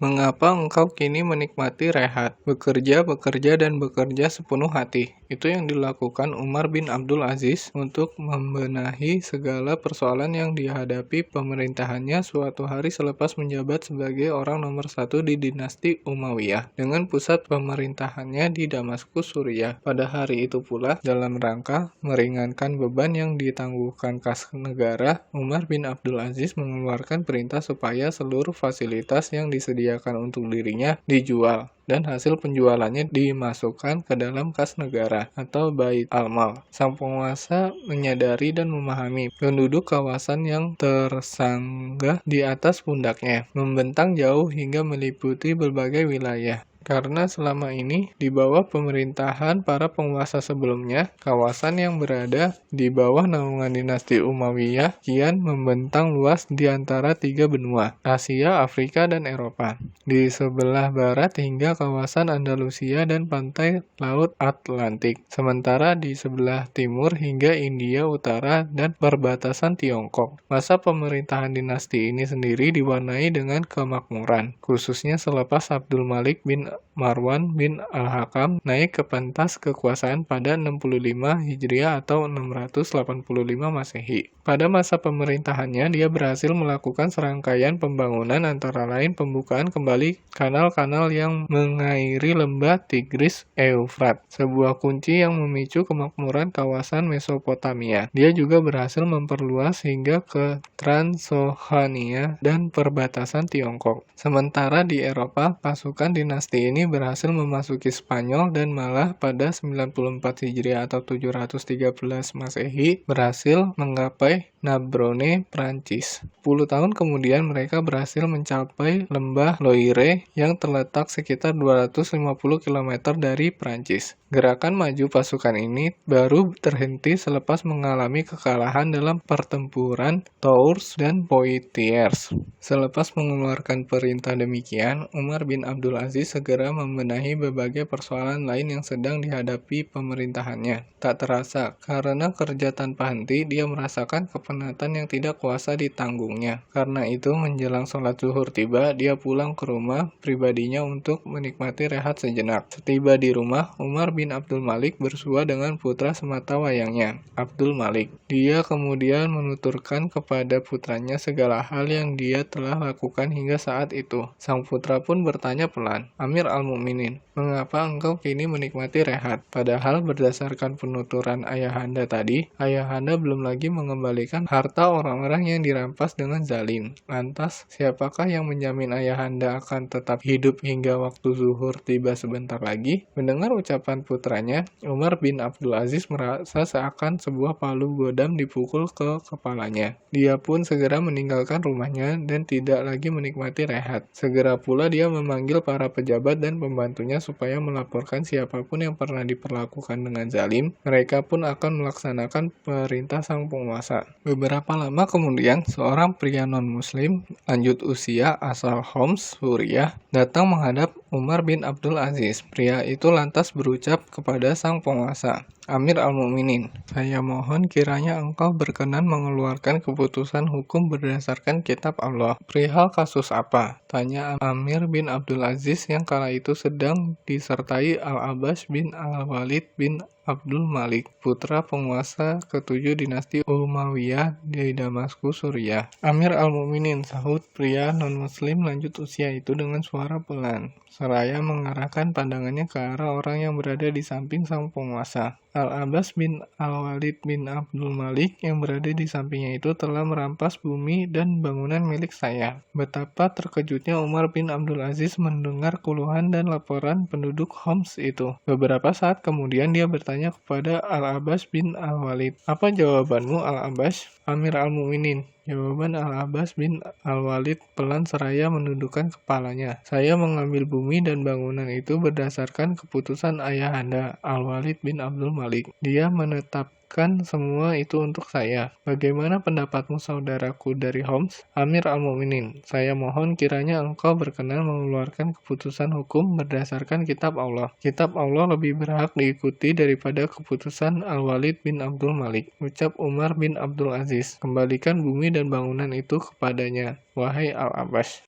Mengapa engkau kini menikmati rehat, bekerja, bekerja, dan bekerja sepenuh hati? Itu yang dilakukan Umar bin Abdul Aziz untuk membenahi segala persoalan yang dihadapi pemerintahannya suatu hari selepas menjabat sebagai orang nomor satu di dinasti Umayyah, dengan pusat pemerintahannya di Damaskus, Suriah. Pada hari itu pula, dalam rangka meringankan beban yang ditangguhkan kas negara, Umar bin Abdul Aziz mengeluarkan perintah supaya seluruh fasilitas yang disediakan untuk dirinya dijual dan hasil penjualannya dimasukkan ke dalam kas negara atau Bait al-Mal. Sang penguasa menyadari dan memahami penduduk kawasan yang tersanggah di atas pundaknya, membentang jauh hingga meliputi berbagai wilayah. Karena selama ini di bawah pemerintahan para penguasa sebelumnya, kawasan yang berada di bawah naungan dinasti Umayyah kian membentang luas di antara tiga benua, Asia, Afrika, dan Eropa. Di sebelah barat hingga kawasan Andalusia dan pantai Laut Atlantik. Sementara di sebelah timur hingga India Utara dan perbatasan Tiongkok. Masa pemerintahan dinasti ini sendiri diwarnai dengan kemakmuran, khususnya selepas Abdul Malik bin Marwan bin Al-Hakam naik ke pentas kekuasaan pada 65 Hijriah atau 685 Masehi. Pada masa pemerintahannya, dia berhasil melakukan serangkaian pembangunan antara lain pembukaan kembali kanal-kanal yang mengairi lembah Tigris Eufrat, sebuah kunci yang memicu kemakmuran kawasan Mesopotamia. Dia juga berhasil memperluas hingga ke Transoxania dan perbatasan Tiongkok. Sementara di Eropa, pasukan dinasti ini berhasil memasuki Spanyol dan malah pada 94 Hijriah atau 713 Masehi berhasil menggapai Nabrone, Prancis. 10 tahun kemudian mereka berhasil mencapai lembah Loire yang terletak sekitar 250 km dari Prancis. Gerakan maju pasukan ini baru terhenti selepas mengalami kekalahan dalam pertempuran Tours dan Poitiers. Selepas mengeluarkan perintah demikian, Umar bin Abdul Aziz segera membenahi berbagai persoalan lain yang sedang dihadapi pemerintahannya. Tak terasa, karena kerja tanpa henti, dia merasakan kepenatan yang tidak kuasa ditanggungnya. Karena itu, menjelang sholat zuhur tiba, dia pulang ke rumah pribadinya untuk menikmati rehat sejenak. Setiba di rumah, Umar bin Abdul Malik bersua dengan putra semata wayangnya, Abdul Malik. Dia kemudian menuturkan kepada putranya segala hal yang dia telah lakukan hingga saat itu. Sang putra pun bertanya pelan, "Amir al-Mu'minin, mengapa engkau kini menikmati rehat? Padahal berdasarkan penuturan ayahanda tadi, ayahanda belum lagi mengembalikan harta orang-orang yang dirampas dengan zalim. Lantas, siapakah yang menjamin ayahanda akan tetap hidup hingga waktu zuhur tiba sebentar lagi?" Mendengar ucapan putranya, Umar bin Abdul Aziz merasa seakan sebuah palu godam dipukul ke kepalanya. Dia pun segera meninggalkan rumahnya dan tidak lagi menikmati rehat. Segera pula dia memanggil para pejabat dan pembantunya supaya melaporkan siapapun yang pernah diperlakukan dengan zalim. Mereka pun akan melaksanakan perintah sang penguasa. Beberapa lama kemudian, seorang pria non-muslim lanjut usia asal Homs, Suriah, datang menghadap Umar bin Abdul Aziz. Pria itu lantas berucap kepada sang penguasa, "Amir al-Mu'minin, saya mohon kiranya engkau berkenan mengeluarkan keputusan hukum berdasarkan kitab Allah." "Perihal kasus apa?" tanya Amir bin Abdul Aziz yang kala itu sedang disertai Al-Abbas bin Al-Walid bin Abdul Malik, putra penguasa ketujuh dinasti Umayyah di Damaskus, Suriah. "Amir al-Mu'minin," sahut pria non-muslim lanjut usia itu dengan suara pelan, seraya mengarahkan pandangannya ke arah orang yang berada di samping sang penguasa. Al-Abbas bin Al-Walid bin Abdul Malik yang berada di sampingnya itu telah merampas bumi dan bangunan milik saya. Betapa terkejutnya Umar bin Abdul Aziz mendengar keluhan dan laporan penduduk Homs itu. Beberapa saat kemudian dia bertanya kepada Al-Abbas bin Al-Walid, "Apa jawabanmu, Al-Abbas?" "Amir al-Mu'minin," jawaban Al-Abbas bin Al-Walid pelan seraya menundukkan kepalanya, "saya mengambil bumi dan bangunan itu berdasarkan keputusan ayahanda, Al-Walid bin Abdul Malik. Dia menetapkan semua itu untuk saya. Bagaimana pendapatmu, saudaraku dari Homs?" "Amir al-Mu'minin, saya mohon kiranya engkau berkenan mengeluarkan keputusan hukum berdasarkan kitab Allah. Kitab Allah lebih berhak diikuti daripada keputusan Al-Walid bin Abdul Malik," ucap Umar bin Abdul Aziz. "Kembalikan bumi dan bangunan itu kepadanya, wahai Al-Abbas."